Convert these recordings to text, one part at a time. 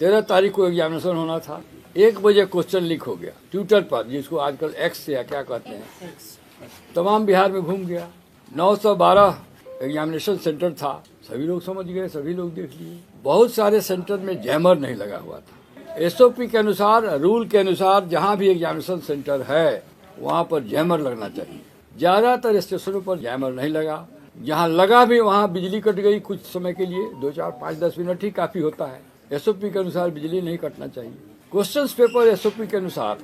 13 तारीख को एग्जामिनेशन होना था। 1 बजे क्वेश्चन लीक हो गया ट्विटर पर, जिसको आजकल एक्स से या क्या कहते हैं, तमाम बिहार में घूम गया। 912 एग्जामिनेशन सेंटर था, सभी लोग समझ गए, सभी लोग देख लिए। बहुत सारे सेंटर में जैमर नहीं लगा हुआ था। एसओपी के अनुसार, रूल के अनुसार जहां भी एग्जामिनेशन सेंटर है वहां पर जैमर लगना चाहिए। ज्यादातर स्टेशनों पर जैमर नहीं लगा, जहां लगा भी वहां बिजली कट गई कुछ समय के लिए, 2, 4, 5, 10 मिनट ही काफी होता है। एसओपी के अनुसार बिजली नहीं कटना चाहिए। क्वेश्चन पेपर एसओपी के अनुसार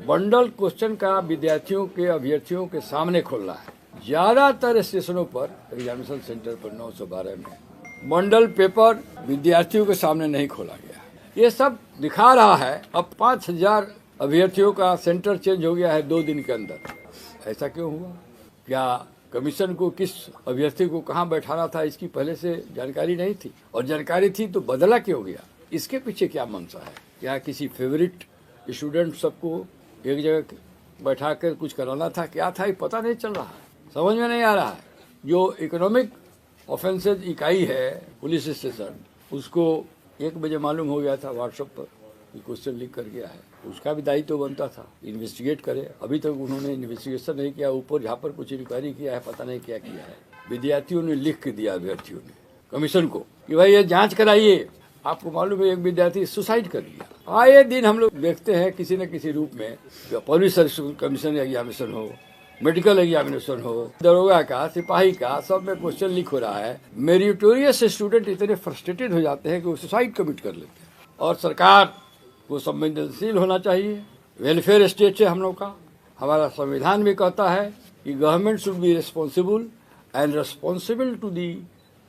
बंडल क्वेश्चन का विद्यार्थियों के, अभ्यर्थियों के सामने खोलना है। ज्यादातर स्टेशनों पर, एग्जामिनेशन सेंटर पर 912 में बंडल पेपर विद्यार्थियों के सामने नहीं खोला गया। ये सब दिखा रहा है अब 5000 अभ्यर्थियों का सेंटर चेंज हो गया है 2 दिन के अंदर। ऐसा क्यों हुआ? क्या कमीशन को किस अभ्यर्थी को कहाँ बैठाना था इसकी पहले से जानकारी नहीं थी? और जानकारी थी तो बदला क्यों गया? इसके पीछे क्या मंशा है? क्या किसी फेवरेट स्टूडेंट सबको एक जगह बैठा कर कुछ कराना था? क्या था ये पता नहीं चल रहा है, समझ में नहीं आ रहा है। जो इकोनॉमिक ऑफेंसेज इकाई है पुलिस स्टेशन, उसको 1 बजे मालूम हो गया था व्हाट्सएप पर कि क्वेश्चन लीक कर गया है। उसका भी दायित्व तो बनता था इन्वेस्टिगेट करे। अभी तक उन्होंने इन्वेस्टिगेशन नहीं किया, ऊपर जहाँ पर कुछ इंक्वायरी किया है पता नहीं क्या किया है। विद्यार्थियों ने लिख के दिया अभ्यर्थियों ने कमीशन को कि भाई ये जांच कराइए। आपको मालूम है एक विद्यार्थी सुसाइड कर लिया। आए दिन हम लोग देखते हैं किसी न किसी रूप में, पुलिस सर्विस कमीशन एग्जामिनेशन हो, मेडिकल एग्जामिनेशन हो, दरोगा का, सिपाही का, सब में क्वेश्चन लीक हो रहा है। मेरिटोरियस स्टूडेंट इतने फ्रस्ट्रेटेड हो जाते हैं कि वो सुसाइड कमिट कर लेते हैं। और सरकार को संवेदनशील होना चाहिए। वेलफेयर स्टेट है हम लोग का। हमारा संविधान भी कहता है कि government should be responsible and responsible to the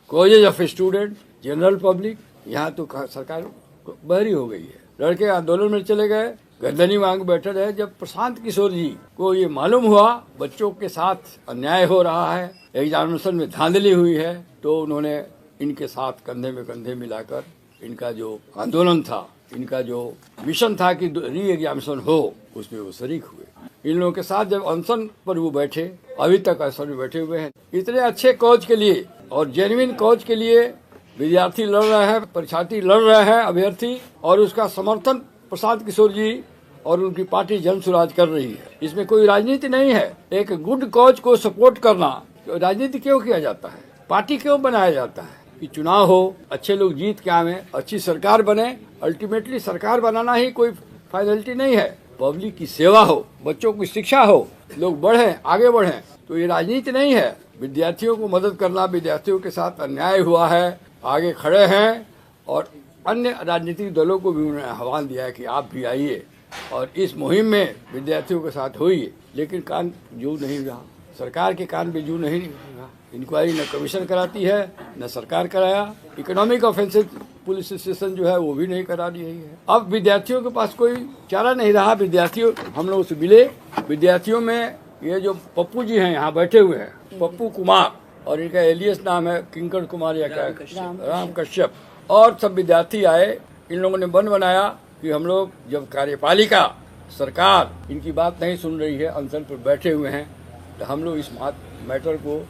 causes of student, general public. यहाँ तो सरकार बहरी हो गई है। लड़के आंदोलन में चले गए, गर्दनी मांग बैठे रहे। जब प्रशांत किशोर जी को ये मालूम हुआ बच्चों के साथ अन्याय हो रहा है, एग्जामिनेशन में धांधली हुई है, तो उन्होंने इनके साथ कंधे में कंधे मिलाकर इनका जो आंदोलन था, इनका जो मिशन था कि री एग्जामिनेशन हो, उसमें वो शरीक हुए। इन लोगों के साथ जब अनशन पर वो बैठे, अभी तक अनशन में बैठे हुए हैं। इतने अच्छे कॉज के लिए और जेन्युइन कॉज के लिए विद्यार्थी लड़ रहे हैं, परीक्षार्थी लड़ रहे हैं, अभ्यर्थी, और उसका समर्थन प्रशांत किशोर जी और उनकी पार्टी जन स्वराज कर रही है। इसमें कोई राजनीति नहीं है। एक गुड कॉज को सपोर्ट करना, तो राजनीति क्यों किया जाता है? पार्टी क्यों बनाया जाता है? कि चुनाव हो, अच्छे लोग जीत के आवे, अच्छी सरकार बने। अल्टीमेटली सरकार बनाना ही कोई फाइनलिटी नहीं है। पब्लिक की सेवा हो, बच्चों की शिक्षा हो, लोग बढ़े, आगे बढ़े, तो ये राजनीति नहीं है। विद्यार्थियों को मदद करना, विद्यार्थियों के साथ अन्याय हुआ है, आगे खड़े हैं। और अन्य राजनीतिक दलों को भी उन्होंने आह्वान दिया है कि आप भी आइए और इस मुहिम में विद्यार्थियों के साथ होइए। लेकिन कान जू नहीं रहा, सरकार के कान पे जू नहीं रहा। इंक्वायरी न कमीशन कराती है न सरकार कराया। इकोनॉमिक ऑफेंसेस पुलिस स्टेशन जो है वो भी नहीं करा रही है। अब विद्यार्थियों के पास कोई चारा नहीं रहा। विद्यार्थियों, हम लोग से मिले, विद्यार्थियों में ये जो पप्पू जी हैं यहाँ बैठे हुए हैं, पप्पू कुमार, और इनका एलियस नाम है किंकर कुमार या क्या, राम कश्यप, और सब विद्यार्थी आए। इन लोगों ने बन बनाया कि हम लोग जब कार्यपालिका सरकार इनकी बात नहीं सुन रही है, अनशन पर बैठे हुए हैं, तो हम लोग इस मैटर को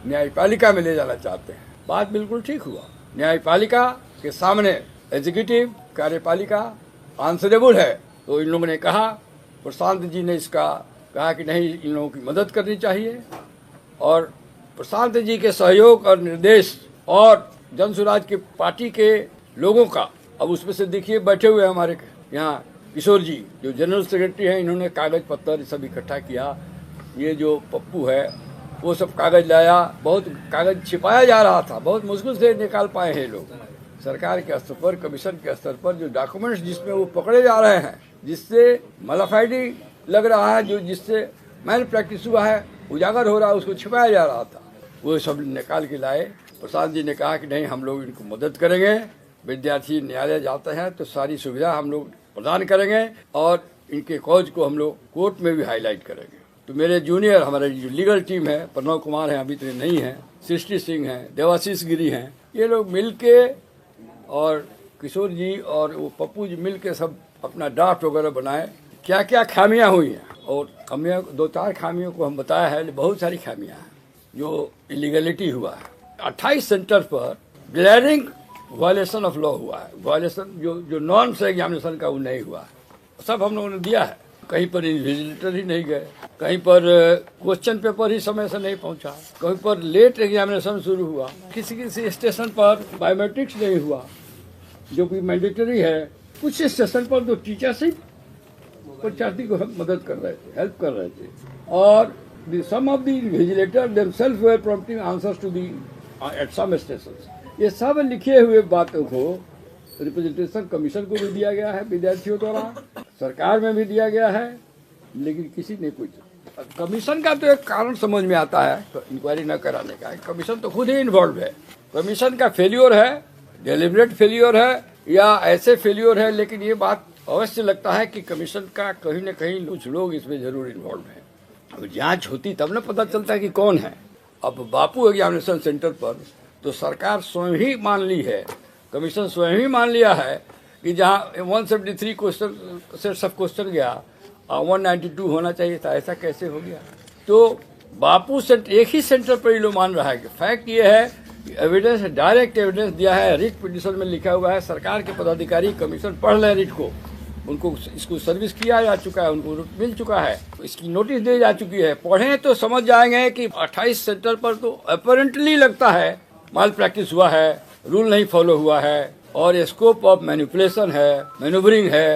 न्यायपालिका में ले जाना चाहते हैं। बात बिल्कुल ठीक हुआ। न्यायपालिका के सामने एग्जीक्यूटिव, कार्यपालिका आंसरेबल है। तो इन लोगों ने कहा, प्रशांत जी ने इसका कहा कि नहीं, इन लोगों की मदद करनी चाहिए। और प्रशांत जी के सहयोग और निर्देश और जन स्वराज की पार्टी के लोगों का, अब उसमें से देखिए बैठे हुए हमारे यहाँ किशोर जी जो जनरल सेक्रेटरी हैं, इन्होंने कागज पत्तर सब इकट्ठा किया। ये जो पप्पू है वो सब कागज लाया। बहुत कागज छिपाया जा रहा था, बहुत मुश्किल से निकाल पाए हैं लोग। सरकार के स्तर पर, कमीशन के स्तर पर जो डॉक्यूमेंट्स जिसमें वो पकड़े जा रहे हैं, जिससे मलाफाइडी लग रहा है, जो जिससे मैल प्रैक्टिस हुआ है, उजागर हो रहा है, उसको छिपाया जा रहा था, वो सब निकाल के लाए। प्रसाद जी ने कहा कि नहीं, हम लोग इनको मदद करेंगे। विद्यार्थी न्यायालय जाते हैं तो सारी सुविधा हम लोग प्रदान करेंगे और इनके कॉज को हम लोग कोर्ट में भी हाईलाइट करेंगे। तो मेरे जूनियर, हमारे जो लीगल टीम है, प्रणव कुमार हैं, अभी तो नहीं है, सृष्टि सिंह हैं, देवाशीष गिरी हैं, ये लोग मिल के और किशोर जी और वो पप्पू जी मिल के सब अपना ड्राफ्ट वगैरह बनाए। क्या क्या खामियां हुई हैं, और खामियां 2-4 खामियों को हम बताया है, बहुत सारी खामियां हैं जो इलीगलिटी हुआ है। 28 सेंटर पर ग्लैरिंग वायलेशन ऑफ लॉ हुआ है, वायलेशन जो नॉर्म्स है एग्जामिनेशन का वो नहीं हुआ है, सब हम लोगों ने दिया है। कहीं पर इन्विजिलेटर ही नहीं गए, कहीं पर क्वेश्चन पेपर ही समय से नहीं पहुंचा, कहीं पर लेट एग्जामिनेशन शुरू हुआ, किसी किसी स्टेशन पर बायोमेट्रिक्स नहीं हुआ जो कि मैंडेटरी है, कुछ स्टेशन पर तो टीचर्स ही परीक्षार्थी को मदद कर रहे थे, हेल्प कर रहे थे, और some of the invigilators themselves were prompting answers to the at some stations। ये सब लिखे हुए बातों को रिप्रेजेंटेशन कमीशन को भी दिया गया है, विद्यार्थियों द्वारा सरकार में भी दिया गया है, लेकिन किसी ने कुछ। कमीशन का तो एक कारण समझ में आता है इंक्वायरी न कराने का, कमीशन तो खुद ही इन्वॉल्व है। कमीशन का फेल्योर है, डेलिबरेट फेल्योर है या ऐसे फेल्योर है, लेकिन ये बात अवश्य लगता है कि कमीशन का कहीं न कहीं कुछ लोग इसमें जरूर इन्वॉल्व हैं। अब जांच होती तब न पता चलता है कि कौन है। अब बापू एग्जामिनेशन सेंटर पर तो सरकार स्वयं ही मान ली है, कमीशन स्वयं ही मान लिया है कि जहां 173 क्वेश्चन सेट्स ऑफ क्वेश्चन गया 192 होना चाहिए था, ऐसा कैसे हो गया? तो बापू सेंटर एक ही सेंटर पर ये लोग मान रहा है कि फैक्ट ये है कि एविडेंस, डायरेक्ट एविडेंस दिया है, रिट पिटीशन में लिखा हुआ है, सरकार के पदाधिकारी कमीशन पढ़ रहे रिट को, उनको इसको सर्विस किया जा चुका है, उनको मिल चुका है, इसकी नोटिस दी जा चुकी है। पढ़ें तो समझ जाएंगे कि 28 सेंटर पर तो अपरेंटली लगता है माल प्रैक्टिस हुआ है, रूल नहीं फॉलो हुआ है और स्कोप ऑफ मैनिपुलेशन है, मैनूवरिंग है,